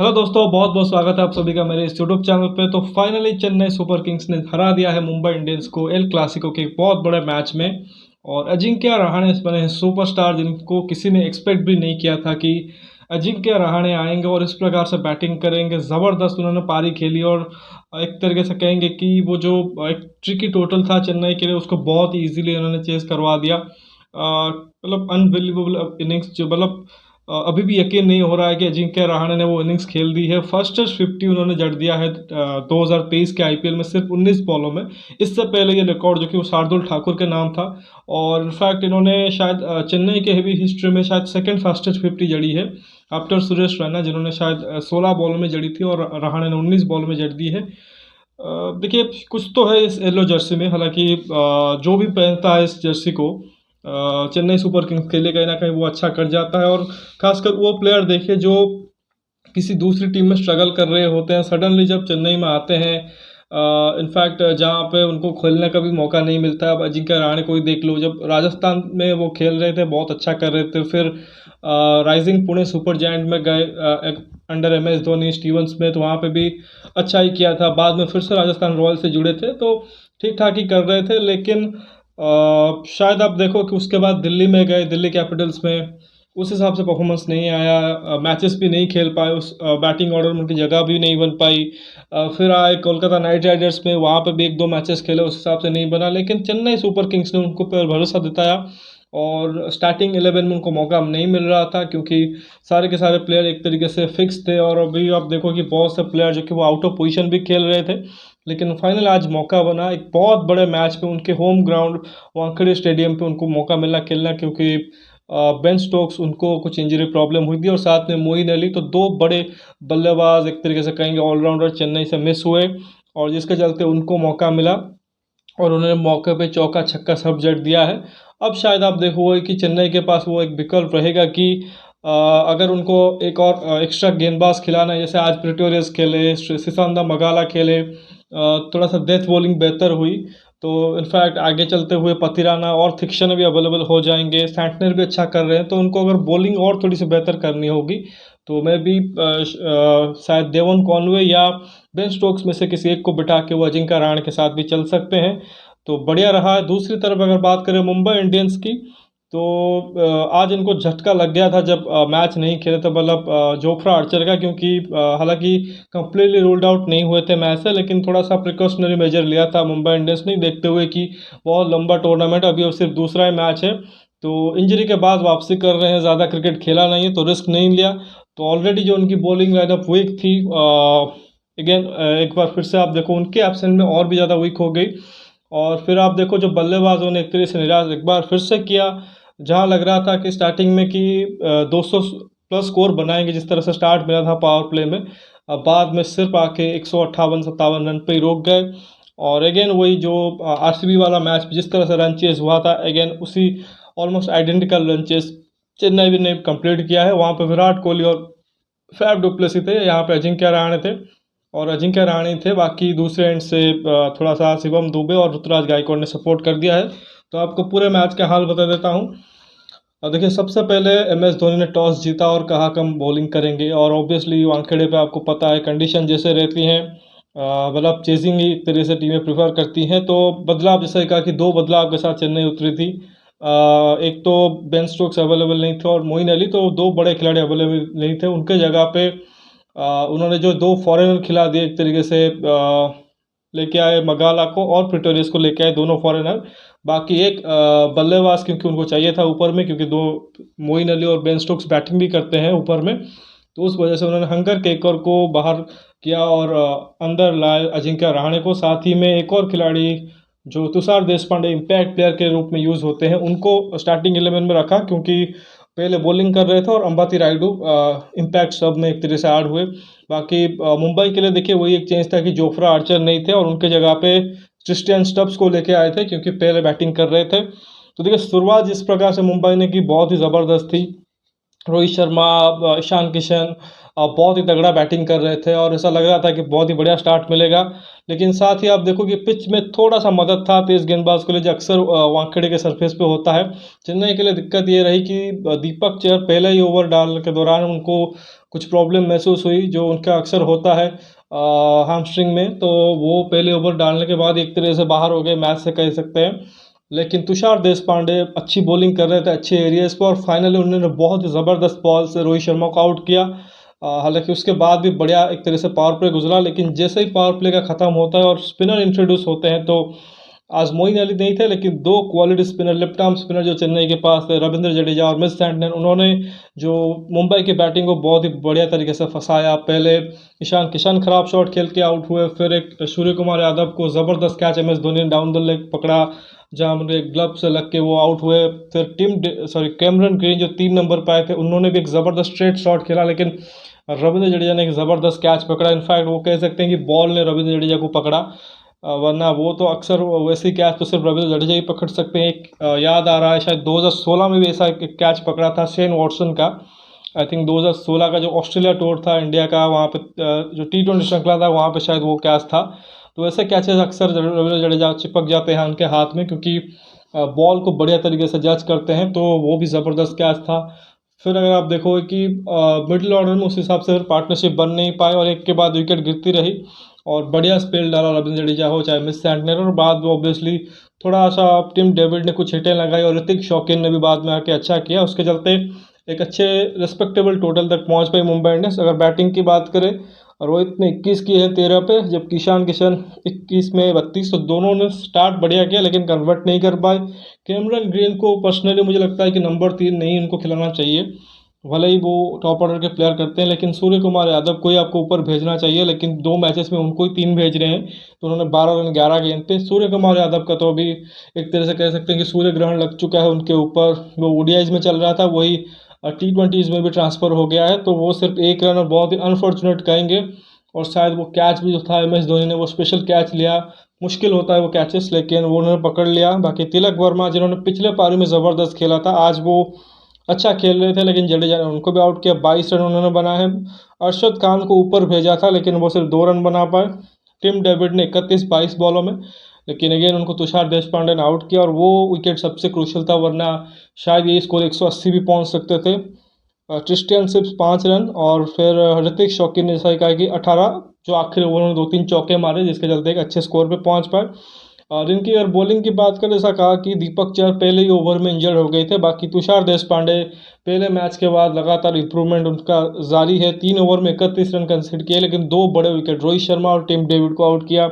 Hello दोस्तों, बहुत बहुत स्वागत है आप सभी का मेरे इस यूट्यूब चैनल पे। तो फाइनली चेन्नई सुपर किंग्स ने हरा दिया है मुंबई इंडियंस को एल क्लासिको के एक बहुत बड़े मैच में। और अजिंक्य रहाणे बने हैं सुपरस्टार, जिनको किसी ने एक्सपेक्ट भी नहीं किया था कि अजिंक्य रहाणे आएंगे और इस प्रकार से बैटिंग करेंगे। ज़बरदस्त उन्होंने पारी खेली और एक तरीके से कहेंगे कि वो जो एक ट्रिकी टोटल था चेन्नई के लिए, उसको बहुत ही ईजिली उन्होंने चेस करवा दिया। मतलब अनबिलीवेबल इनिंग्स, जो मतलब अभी भी यकीन नहीं हो रहा है कि अजिंक्य रहाणे ने वो इनिंग्स खेल दी है। फर्स्टेस्ट 50 उन्होंने जड़ दिया है 2023 के आईपीएल में सिर्फ 19 बॉलों में। इससे पहले ये रिकॉर्ड जो कि वो शार्दुल ठाकुर के नाम था। और इनफैक्ट इन्होंने शायद चेन्नई के हेवी हिस्ट्री में शायद सेकंड फास्टेस्ट 50 जड़ी है आफ्टर सुरेश रैना, जिन्होंने शायद 16 बॉलों में जड़ी थी और रहाणे ने 19 बॉल में जड़ दी है। देखिए, कुछ तो है इस येलो जर्सी में। हालांकि जो भी पहनता है इस जर्सी को चेन्नई सुपर किंग्स के लिए, कहीं ना कहीं वो अच्छा कर जाता है। और खासकर वो प्लेयर देखिए जो किसी दूसरी टीम में स्ट्रगल कर रहे होते हैं, सडनली जब चेन्नई में आते हैं, इनफैक्ट जहाँ पे उनको खेलने का भी मौका नहीं मिलता है। अब अजिंक्य रहाणे को ही देख लो, जब राजस्थान में वो खेल रहे थे बहुत अच्छा कर रहे थे, फिर राइजिंग पुणे सुपर जायंट में गए under MS Dhoni, Steven Smith, वहाँ पे भी अच्छा ही किया था। बाद में फिर से राजस्थान रॉयल्स से जुड़े थे तो ठीक ठाक ही कर रहे थे। लेकिन शायद आप देखो कि उसके बाद दिल्ली में गए, दिल्ली कैपिटल्स में, उस हिसाब से परफॉर्मेंस नहीं आया। मैचेस भी नहीं खेल पाए, उस बैटिंग ऑर्डर में उनकी जगह भी नहीं बन पाई। फिर आए कोलकाता नाइट राइडर्स में, वहाँ पे भी एक दो मैचेस खेले, उस हिसाब से नहीं बना। लेकिन चेन्नई सुपर किंग्स ने उनको पर भरोसा दिताया और स्टार्टिंग 11 में उनको मौका नहीं मिल रहा था, क्योंकि सारे के सारे प्लेयर एक तरीके से फिक्स थे। और अभी आप देखो कि बहुत से प्लेयर जो कि वो आउट ऑफ पोजीशन भी खेल रहे थे। लेकिन फाइनल आज मौका बना एक बहुत बड़े मैच पे, उनके होम ग्राउंड वानखेड़े स्टेडियम पे उनको मौका मिला खेलना, क्योंकि बेन स्टोक्स उनको कुछ इंजरी प्रॉब्लम हुई थी और साथ में मोइन अली, तो दो बड़े बल्लेबाज एक तरीके से कहेंगे ऑलराउंडर चेन्नई से मिस हुए। और जिसके चलते उनको मौका मिला और उन्होंने मौके पे चौका छक्का सब जड़ दिया है। अब शायद आप देखोगे कि चेन्नई के पास वो एक विकल्प रहेगा कि अगर उनको एक और एक्स्ट्रा गेंदबाज खिलाना है, जैसे आज प्रिटोरियस खेले, सिसंदा मगाला खेले, थोड़ा सा डेथ बॉलिंग बेहतर हुई, तो इनफैक्ट आगे चलते हुए पतिराना और थिक्शन भी अवेलेबल हो जाएंगे। सैंटनर भी अच्छा कर रहे हैं, तो उनको अगर बॉलिंग और थोड़ी सी बेहतर करनी होगी तो मैं भी शायद देवन कॉनवे या बेन स्टोक्स में से किसी एक को बिठा के वो अजिंक्य रहाणे के साथ भी चल सकते हैं, तो बढ़िया रहा है। दूसरी तरफ अगर बात करें मुंबई इंडियंस की, तो आज इनको झटका लग गया था जब मैच नहीं खेले थे, मतलब जोफ्रा आर्चर का, क्योंकि हालांकि कंप्लीटली रूल्ड आउट नहीं हुए थे मैच से, लेकिन थोड़ा सा प्रिकॉशनरी मेजर लिया था मुंबई इंडियंस ने, देखते हुए कि बहुत लंबा टूर्नामेंट, अभी और सिर्फ दूसरा ही मैच है, तो इंजरी के बाद वापसी कर रहे हैं, ज़्यादा क्रिकेट खेला नहीं है तो रिस्क नहीं लिया। तो ऑलरेडी जो उनकी बॉलिंग लाइनअप वीक थी, अगेन एक बार फिर से आप देखो उनके एब्सेंट में और भी ज़्यादा वीक हो गई। और फिर आप देखो जो बल्लेबाजों ने एक तरह से निराश एक बार फिर से किया, जहां लग रहा था कि स्टार्टिंग में कि 200 प्लस स्कोर बनाएंगे, जिस तरह से स्टार्ट मिला था पावर प्ले में, अब बाद में सिर्फ आके 158-57 रन पे ही रोक गए। और अगेन वही जो RCB वाला मैच जिस तरह से रन चेस हुआ था, अगेन उसी almost identical run chase Chennai ने कंप्लीट किया है। वहाँ पे विराट कोहली और फैफ डुप्लेसी थे, यहाँ पे अजिंक्य रहाणे थे और अजिंक्य रहाणे थे। बाकी दूसरे एंड से थोड़ा सा शिवम दुबे और ऋतुराज गायकवाड़ ने सपोर्ट कर दिया है। तो आपको पूरे मैच का हाल बता देता हूँ। और देखिए, सबसे पहले MS धोनी ने टॉस जीता और कहा कि हम बॉलिंग करेंगे, और ऑब्वियसली वानखेड़े पे आपको पता है कंडीशन जैसे रहती हैं, मतलब चेजिंग ही एक तरीके से टीमें प्रेफर करती हैं। तो बदलाव, जैसे कहा कि दो बदलाव के साथ चेन्नई उतरी थी। एक तो बेन स्टोक्स अवेलेबल नहीं थे और मोइन अली, तो दो बड़े खिलाड़ी अवेलेबल नहीं थे। उनके जगह पे उन्होंने जो दो फॉरेनर खिला दिए एक तरीके से, लेके आए मगाला को और प्रिटोरियस को लेके आए, दोनों फॉरेनर। बाकी एक बल्लेबाज क्योंकि उनको चाहिए था ऊपर में, क्योंकि दो मोइन अली और बेन स्टोक्स बैटिंग भी करते हैं ऊपर में, तो उस वजह से उन्होंने हंगर केकर को बाहर किया और अंदर लाए अजिंक्य रहाणे को। साथ ही में एक और खिलाड़ी जो तुषार देशपांडे इम्पैक्ट प्लेयर के रूप में यूज़ होते हैं, उनको स्टार्टिंग 11 में रखा, क्योंकि पहले बॉलिंग कर रहे थे, और अंबाती रायडू इम्पैक्ट सब में एक तरह से ऐड हुए। बाकी मुंबई के लिए देखिए वही एक चेंज था कि जोफ्रा आर्चर नहीं थे और उनके जगह पे क्रिस्टियन स्टब्स को लेके आए थे, क्योंकि पहले बैटिंग कर रहे थे। तो देखिए, शुरुआत जिस प्रकार से मुंबई ने की बहुत ही ज़बरदस्त थी। रोहित शर्मा, ईशान किशन बहुत ही तगड़ा बैटिंग कर रहे थे और ऐसा लग रहा था कि बहुत ही बढ़िया स्टार्ट मिलेगा। लेकिन साथ ही आप देखो कि पिच में थोड़ा सा मदद था तेज गेंदबाज के लिए, जो अक्सर वानखेड़े के सरफेस पे होता है। चेन्नई के लिए दिक्कत ये रही कि दीपक चहर पहले ही ओवर डाल के दौरान उनको कुछ प्रॉब्लम महसूस हुई जो उनका अक्सर होता है हैमस्ट्रिंग में, तो वो पहले ओवर डालने के बाद एक तरह से बाहर हो गए मैच से कह सकते हैं। लेकिन तुषार देशपांडे अच्छी बॉलिंग कर रहे थे अच्छे एरियाज पर, और फाइनली उन्होंने बहुत ही ज़बरदस्त बॉल से रोहित शर्मा को आउट किया। हालांकि उसके बाद भी बढ़िया एक तरह से पावर प्ले गुजरा, लेकिन जैसे ही पावर प्ले का ख़त्म होता है और स्पिनर इंट्रोड्यूस होते हैं, तो आज मोइन अली नहीं थे लेकिन दो quality spinner, left arm spinner जो चेन्नई के पास थे, रविंद्र जडेजा और मिस सैंटनर, उन्होंने जो मुंबई की बैटिंग को बहुत ही बढ़िया तरीके से फंसाया। पहले ईशान किशन खराब शॉट खेल के आउट हुए, फिर एक सूर्य कुमार यादव को ज़बरदस्त कैच एम एस धोनी ने डाउन द लेग पकड़ा, जहाँ उनके ग्लव से लग के वो आउट हुए। फिर कैमरन ग्रीन जो 3 नंबर पर आए थे, उन्होंने भी एक ज़बरदस्त स्ट्रेट शॉट खेला, लेकिन रविंद्र जडेजा ने एक ज़बरदस्त कैच पकड़ा। इनफैक्ट वो कह सकते हैं कि बॉल ने रविंद्र जडेजा को पकड़ा, वरना वो तो अक्सर वैसे कैच तो सिर्फ रविंद्र जडेजा ही पकड़ सकते हैं। एक याद आ रहा है शायद 2016 में भी ऐसा एक कैच पकड़ा था शेन वॉटसन का। आई थिंक 2016 का जो ऑस्ट्रेलिया टूर था इंडिया का, वहाँ पे जो T20 श्रृंखला था, वहाँ पे शायद वो कैच था। तो ऐसे कैचेस अक्सर रविंद्र जडेजा चिपक जाते हैं उनके हाथ में, क्योंकि बॉल को बढ़िया तरीके से जज करते हैं। तो वो भी ज़बरदस्त कैच था। फिर अगर आप देखोगे कि मिडिल ऑर्डर में उस हिसाब से फिर पार्टनरशिप बन नहीं पाए और एक के बाद विकेट गिरती रही, और बढ़िया स्पेल डाला रविंद्र जडेजा हो चाहे मिस सैंटनर, और बाद में ऑब्वियसली थोड़ा सा टिम डेविड ने कुछ हिटें लगाई और ऋतिक शौकीन ने भी बाद में आके अच्छा किया। उसके चलते एक अच्छे रिस्पेक्टेबल टोटल तक पहुंच पाई मुंबई इंडियंस। अगर बैटिंग की बात करें, रोहित ने 21 किए हैं 13 पे, जबकि ईशान किशन 21 में 32, तो दोनों ने स्टार्ट बढ़िया किया लेकिन कन्वर्ट नहीं कर पाए। कैमरन ग्रीन को पर्सनली मुझे लगता है कि नंबर 3 नहीं इनको खिलाना चाहिए, भले ही वो टॉप ऑर्डर के प्लेयर करते हैं, लेकिन सूर्य कुमार यादव को ही आपको ऊपर भेजना चाहिए। लेकिन 2 मैचेस में उनको ही 3 भेज रहे हैं, तो उन्होंने 12 रन 11 गेंद पे। सूर्य कुमार यादव का तो अभी एक तरह से कह सकते हैं कि सूर्य ग्रहण लग चुका है उनके ऊपर। वो ओडीआईज में चल रहा था, वही T20s में भी ट्रांसफ़र हो गया है, तो वो सिर्फ 1 रन और बहुत ही अनफॉर्चुनेट कहेंगे। और शायद वो कैच भी जो था एम एस धोनी ने वो स्पेशल कैच लिया, मुश्किल होता है वो कैचेस, लेकिन वो उन्होंने पकड़ लिया। बाकी तिलक वर्मा जिन्होंने पिछले पारी में ज़बरदस्त खेला था, आज वो अच्छा खेल रहे थे, लेकिन जडेजा ने उनको भी आउट किया। 22 रन उन्होंने बनाए हैं। अरशद खान को ऊपर भेजा था, लेकिन वो सिर्फ 2 रन बना पाए। टिम डेविड ने 31-22 बॉलों में, लेकिन अगेन उनको तुषार देशपांडे ने आउट किया, और वो विकेट सबसे क्रूशल था, वरना शायद ये स्कोर 180 भी पहुंच सकते थे। क्रिस्टियन सिर्फ 5 रन, और फिर ऋतिक शौकीन ने जैसा कहा कि 18, जो आखिरी ओवर में 2-3 चौके मारे, जिसके चलते एक अच्छे स्कोर पे पहुंच पाए। और इनकी अगर बॉलिंग की बात करें, ऐसा कहा कि दीपक चहर पहले ही ओवर में इंजर्ड हो गए थे। बाकी तुषार देशपांडे पहले मैच के बाद लगातार इंप्रूवमेंट उनका जारी है। 3 ओवर में 31 रन कंसीड किए, लेकिन 2 बड़े विकेट रोहित शर्मा और टिम डेविड को आउट किया।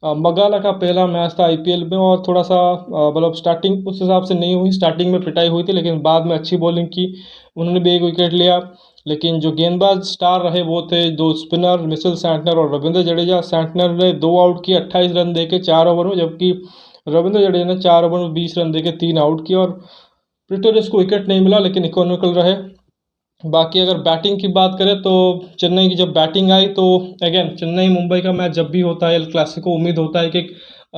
मगाला का पहला मैच था आईपीएल में, और थोड़ा सा मतलब स्टार्टिंग उस हिसाब से नहीं हुई, स्टार्टिंग में पिटाई हुई थी, लेकिन बाद में अच्छी बॉलिंग की, उन्होंने भी 1 विकेट लिया। लेकिन जो गेंदबाज स्टार रहे वो थे 2 स्पिनर, मिचेल सैंटनर और रविंद्र जडेजा। सैंटनर ने 2 आउट किए 28 रन देके 4 ओवर में, जबकि रविंद्र जडेजा ने 4 ओवर में 20 रन देके 3 आउट किए, और प्रिटोरियस को विकेट नहीं मिला लेकिन इकोनॉमिकल रहे। बाकी अगर बैटिंग की बात करें, तो चेन्नई की जब बैटिंग आई, तो अगेन चेन्नई मुंबई का मैच जब भी होता है एल क्लासिको, उम्मीद होता है कि एक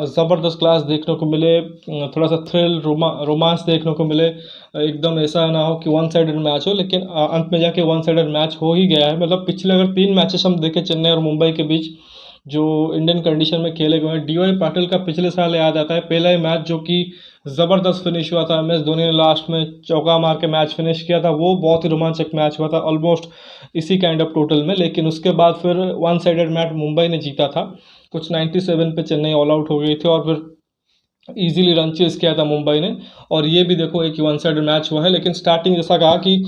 ज़बरदस्त क्लास देखने को मिले, थोड़ा सा थ्रिल रोमांस देखने को मिले, एकदम ऐसा ना हो कि वन साइडेड मैच हो। लेकिन अंत में जाके वन साइडेड मैच हो ही गया है। मतलब पिछले अगर 3 मैचेस हम देखें चेन्नई और मुंबई के बीच जो इंडियन कंडीशन में खेले गए हैं, डीवाई पाटिल का पिछले साल याद आता है, पहला ही मैच जो कि ज़बरदस्त फिनिश हुआ था, एम एस धोनी ने लास्ट में चौका मार के मैच फिनिश किया था, वो बहुत ही रोमांचक मैच हुआ था, ऑलमोस्ट इसी काइंड ऑफ टोटल में। लेकिन उसके बाद फिर वन साइडेड मैच मुंबई ने जीता था, कुछ 97 पे चेन्नई ऑल आउट हो गई थी, और फिर इजीली रन चेस किया था मुंबई ने। और ये भी देखो एक वन साइडेड मैच हुआ है, लेकिन स्टार्टिंग जैसा कहा कि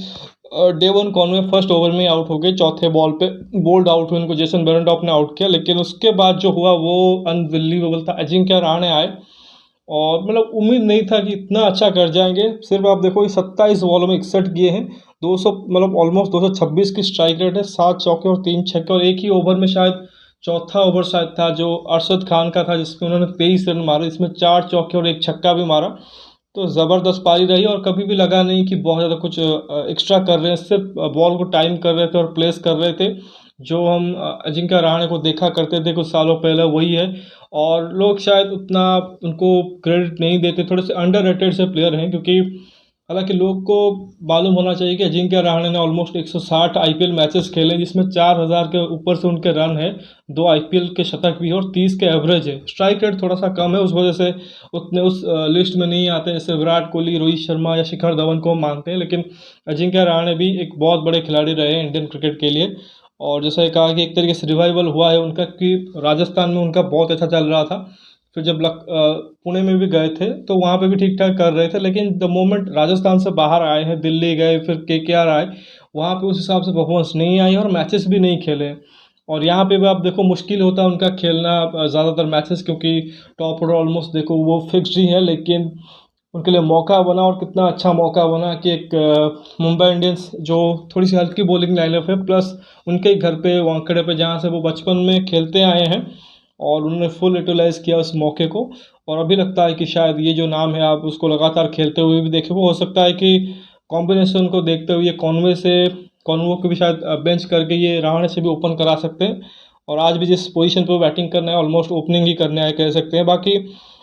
डेवन कॉनवे फर्स्ट ओवर में आउट हो गए, चौथे बॉल पे बोल्ड आउट हुए, उनको जेसन बेरेंडॉफ ने आउट किया। लेकिन उसके बाद जो हुआ वो अनबिलीवेबल था। अजिंक्य रहाणे आए, और मतलब उम्मीद नहीं था कि इतना अच्छा कर जाएंगे। सिर्फ आप देखो 27 बॉलों में 61 किए हैं, 200 मतलब ऑलमोस्ट 226 की स्ट्राइक रेट है, 7 चौके और 3 छक्के, और एक ही ओवर में शायद चौथा ओवर शायद था जो अरशद खान का था, जिसमें उन्होंने 23 रन मारे, इसमें 4 चौके और 1 छक्का भी मारा। तो ज़बरदस्त पारी रही, और कभी भी लगा नहीं कि बहुत ज़्यादा कुछ एक्स्ट्रा कर रहे हैं, सिर्फ बॉल को टाइम कर रहे थे और प्लेस कर रहे थे। जो हम अजिंक्य रहाणे को देखा करते थे कुछ सालों पहले, वही है। और लोग शायद उतना उनको क्रेडिट नहीं देते, थोड़े से अंडर रेटेड से प्लेयर हैं, क्योंकि हालांकि लोग को मालूम होना चाहिए कि अजिंक्य रहाणे ने ऑलमोस्ट 160 आईपीएल मैचेस खेले जिसमें 4000 के ऊपर से उनके रन है, 2 आईपीएल के शतक भी है और 30 के एवरेज है। स्ट्राइक रेट थोड़ा सा कम है, उस वजह से उतने उस लिस्ट में नहीं आते जैसे विराट कोहली, रोहित शर्मा या शिखर धवन को हम मानते हैं। लेकिन अजिंक्य रहाणे भी एक बहुत बड़े खिलाड़ी रहे हैं इंडियन क्रिकेट के लिए। और जैसा कहा कि एक तरीके से रिवाइवल हुआ है उनका, कि राजस्थान में उनका बहुत अच्छा चल रहा था। फिर जब पुणे में भी गए थे तो वहाँ पे भी ठीक ठाक कर रहे थे, लेकिन द मोमेंट राजस्थान से बाहर आए हैं, दिल्ली गए, फिर केकेआर आए, वहाँ पे उस हिसाब से परफॉर्मेंस नहीं आई और मैचेस भी नहीं खेले। और यहाँ पे भी आप देखो मुश्किल होता है उनका खेलना ज़्यादातर मैचेस, क्योंकि टॉप ऑर्डर ऑलमोस्ट देखो वो फिक्स्ड ही है। लेकिन उनके लिए मौका बना और कितना अच्छा मौका बना कि एक मुंबई इंडियंस जो थोड़ी सी हल्की बॉलिंग लाइनअप है, प्लस उनके ही घर पे वानखेड़े पे जहाँ से वो बचपन में खेलते आए हैं, और उन्होंने फुल यूटिलाइज़ किया उस मौके को। और अभी लगता है कि शायद ये जो नाम है आप उसको लगातार खेलते हुए भी देखें। वो हो सकता है कि कॉम्बिनेशन को देखते हुए कॉनवे को भी शायद बेंच करके ये रहाणे से भी ओपन करा सकते हैं। और आज भी जिस पोजीशन पे बैटिंग करना है ऑलमोस्ट ओपनिंग ही करने आए कह सकते हैं। बाकी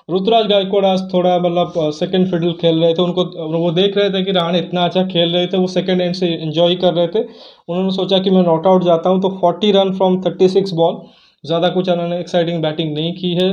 ऋतुराज गायकवाड़ आज थोड़ा मतलब सेकंड फिडल खेल रहे थे, उनको वो देख रहे थे कि रहाणे इतना अच्छा खेल रहे थे, वो सेकंड एंड से एंजॉय कर रहे थे। उन्होंने सोचा कि मैं नॉट आउट जाता हूं, तो 40 रन फ्रॉम 36 बॉल, ज़्यादा कुछ उन्होंने एक्साइटिंग बैटिंग नहीं की है।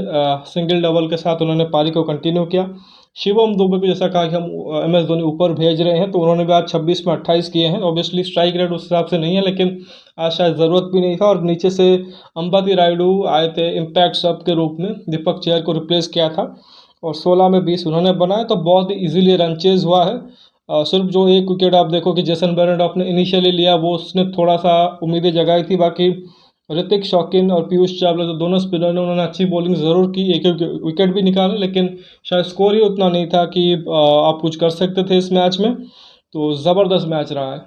सिंगल डबल के साथ उन्होंने पारी को कंटिन्यू किया। शिवम दुबे भी जैसा कहा कि हम एम एस धोनी ऊपर भेज रहे हैं, तो उन्होंने भी आज 26 में 28 किए हैं। ऑब्वियसली स्ट्राइक रेट उस हिसाब से नहीं है, लेकिन आज शायद ज़रूरत भी नहीं था। और नीचे से अंबाती रायडू आए थे इम्पैक्ट सब के रूप में, दीपक चेहर को रिप्लेस किया था, और 16 में 20 उन्होंने बनाए, तो बहुत ही ईजिली रन चेज हुआ है। सिर्फ जो एक विकेट आप देखो कि जेसन बेरेंडॉफ ने इनिशियली लिया, वो उसने थोड़ा सा उम्मीदें जगाई थी। बाकी ऋतिक शौकीन और पीयूष चावला जो दोनों स्पिनर ने, उन्होंने अच्छी बॉलिंग ज़रूर की, एक एक विकेट भी निकाले, लेकिन शायद स्कोर ही उतना नहीं था कि आप कुछ कर सकते थे इस मैच में। तो ज़बरदस्त मैच रहा है।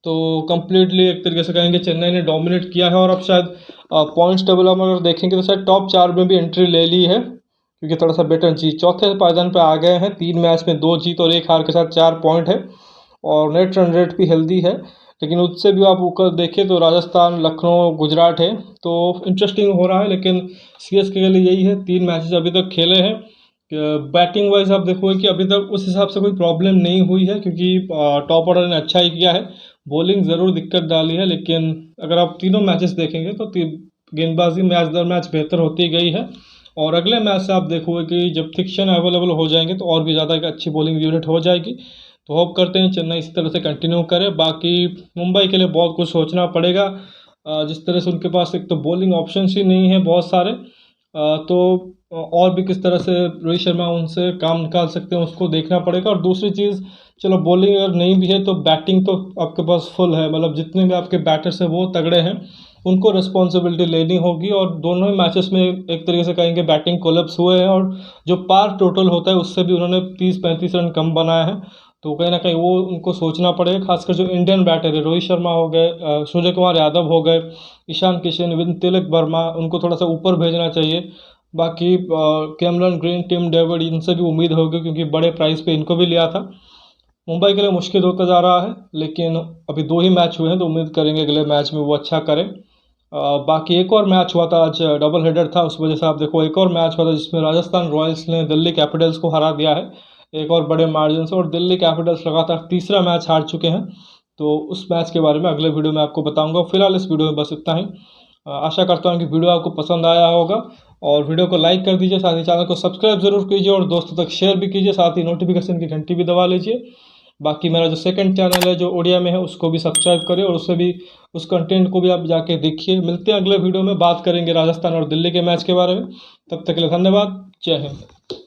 तो कम्प्लीटली एक तरीके से कहेंगे चेन्नई ने डोमिनेट किया है, और अब शायद पॉइंट्स टेबल हम अगर देखेंगे तो शायद टॉप 4 में भी एंट्री ले ली है, क्योंकि थोड़ा सा बेटर जीत, चौथे पायदान पे आ गए हैं। 3 मैच में 2 जीत और 1 हार के साथ 4 पॉइंट है, और नेट रन रेट भी हेल्दी है। लेकिन उससे भी आप ऊपर देखें तो राजस्थान, लखनऊ, गुजरात है, तो इंटरेस्टिंग हो रहा है। लेकिन सीएसके के लिए यही है, 3 मैचेस अभी तक खेले हैं। बैटिंग वाइज आप देखोगे कि अभी तक उस हिसाब से कोई प्रॉब्लम नहीं हुई है, क्योंकि टॉप ऑर्डर ने अच्छा ही किया है। बॉलिंग ज़रूर दिक्कत डाली है, लेकिन अगर आप तीनों मैचेस देखेंगे तो गेंदबाजी मैच दर मैच बेहतर होती गई है। और अगले मैच से आप देखोगे कि जब फिक्शन अवेलेबल हो जाएंगे तो और भी ज़्यादा एक अच्छी बॉलिंग यूनिट हो जाएगी। तो होप करते हैं चेन्नई इसी तरह से कंटिन्यू करे। बाकी मुंबई के लिए बहुत कुछ सोचना पड़ेगा। जिस तरह से उनके पास एक तो बॉलिंग ऑप्शंस ही नहीं है बहुत सारे, तो और भी किस तरह से रोहित शर्मा उनसे काम निकाल सकते हैं उसको देखना पड़ेगा। और दूसरी चीज़, चलो बॉलिंग अगर नहीं भी है तो बैटिंग तो आपके पास फुल है, मतलब जितने भी आपके बैटर्स हैं वो तगड़े हैं, उनको रिस्पॉन्सिबिलिटी लेनी होगी। और दोनों ही मैचेस में एक तरीके से कहेंगे बैटिंग कोलैप्स हुए हैं, और जो पार टोटल होता है उससे भी उन्होंने 30-35 रन कम बनाए हैं। तो कहीं ना कहीं वो उनको सोचना पड़ेगा, खासकर जो इंडियन बैटर है, रोहित शर्मा हो गए, सूर्य कुमार यादव हो गए, ईशान किशन, विन तिलक वर्मा, उनको थोड़ा सा ऊपर भेजना चाहिए। बाकी कैमरन ग्रीन, टिम डेविड, इनसे भी उम्मीद होगी, क्योंकि बड़े प्राइस पे इनको भी लिया था। मुंबई के लिए मुश्किल होता जा रहा है, लेकिन अभी 2 ही मैच हुए हैं, तो उम्मीद करेंगे अगले मैच में वो अच्छा करें। बाकी एक और मैच हुआ था आज, डबल हेडर था, उस वजह से आप देखो एक और मैच हुआ था जिसमें राजस्थान रॉयल्स ने दिल्ली कैपिटल्स को हरा दिया है एक और बड़े मार्जिन से, और दिल्ली कैपिटल्स लगातार तीसरा मैच हार चुके हैं। तो उस मैच के बारे में अगले वीडियो में आपको बताऊंगा। फिलहाल इस वीडियो में बस इतना ही। आशा करता हूँ कि वीडियो आपको पसंद आया होगा, और वीडियो को लाइक कर दीजिए, साथ ही चैनल को सब्सक्राइब जरूर कीजिए और दोस्तों तक शेयर भी कीजिए, साथ ही नोटिफिकेशन की घंटी भी दबा लीजिए। बाकी मेरा जो सेकंड चैनल है जो ओडिया में है उसको भी सब्सक्राइब करें, और उससे भी उस कंटेंट को भी आप जाके देखिए। मिलते हैं अगले वीडियो में, बात करेंगे राजस्थान और दिल्ली के मैच के बारे में। तब तक के लिए धन्यवाद। जय हिंद।